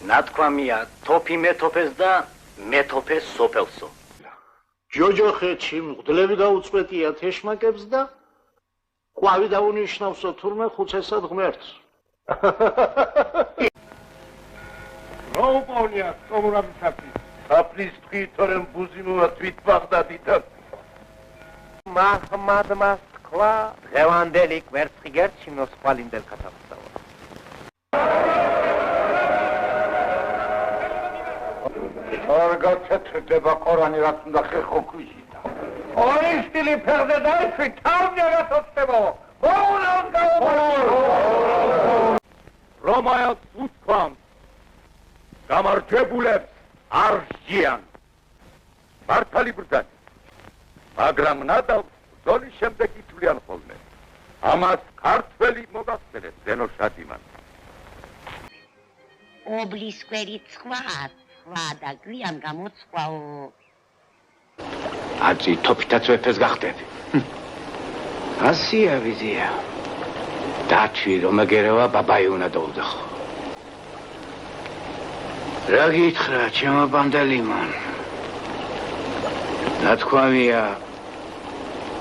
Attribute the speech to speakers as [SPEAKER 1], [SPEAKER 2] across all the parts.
[SPEAKER 1] ნათქვამია თოფი მეთოფეს და მეთოფეს სოფელსო.
[SPEAKER 2] ჯოჯოხეთში მღვდლები დაუწყვეტია თეშმაკებს და ყვავი დაუნიშნავსო თურმე ხუცესად ღმერთს.
[SPEAKER 3] რა უპოვნია კომუნაბისაფის? საფლის თვითორემ ბუზიმოვა თვით ბაღდადიდან.
[SPEAKER 4] მაჰმად მასკვა დღევანდელი კვერცხიგერჩი მოსყვალინდელ კათალსავა.
[SPEAKER 3] ორგა ჩეთრდება ყორანი რაც უნდა ხერხო ქვიშიდა. ორი სტილი ფერზე დაიშვი თავზე გასოცდება. მოუნავს გაუბრალო.
[SPEAKER 5] რომაელს უთქვამს გამარჯვებულებს არ სჯიან. მართალი ბრძანა. მაგრამ ნადავლს ბრძოლის შემდეგ ითვლიან ხოლმე. ამას ქართველი მოგახსენეთ ზენო შადიმან.
[SPEAKER 6] ობლისკვერი სხვა და გვიან გამოცხვალო.
[SPEAKER 1] აწი თოფითაც ვეფეს გახდები. ასია ვიზია. დაჩვი რომ ეგერევა ბაბაი უნდა დაუდახო. რა გითხრა ჩემო ბანდალიმან? ნათქვამია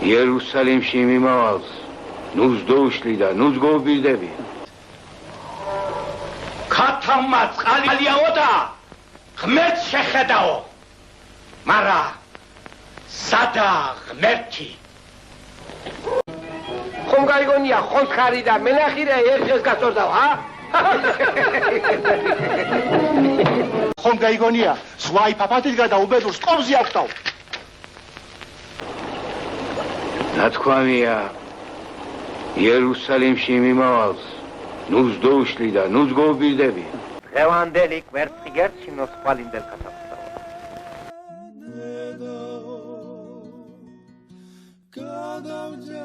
[SPEAKER 1] იერუსალიმში მიმავალს ნუს დოუშლი და ნუს გოუბირდები. ქათამმა წყალიაო და ღმერთს შეხედაო. მარა სადა ღმერთი?
[SPEAKER 4] ხომ გაიგონია ხონცხარი და მენახირე ერთს გასწორდაო, ა?
[SPEAKER 2] ხომ გაიგონია ზვაი პაპატისგა და უბედურს ტომზე აქვთავ.
[SPEAKER 1] ნათქვამია იერუსალიმში მიმავალს ნუს დოუშლი და ნუს გოუბირდები.
[SPEAKER 4] დღევანდელი კვერცხიგერჩი მოსყვალინდელ კათალსავა.
[SPEAKER 7] გადავჯა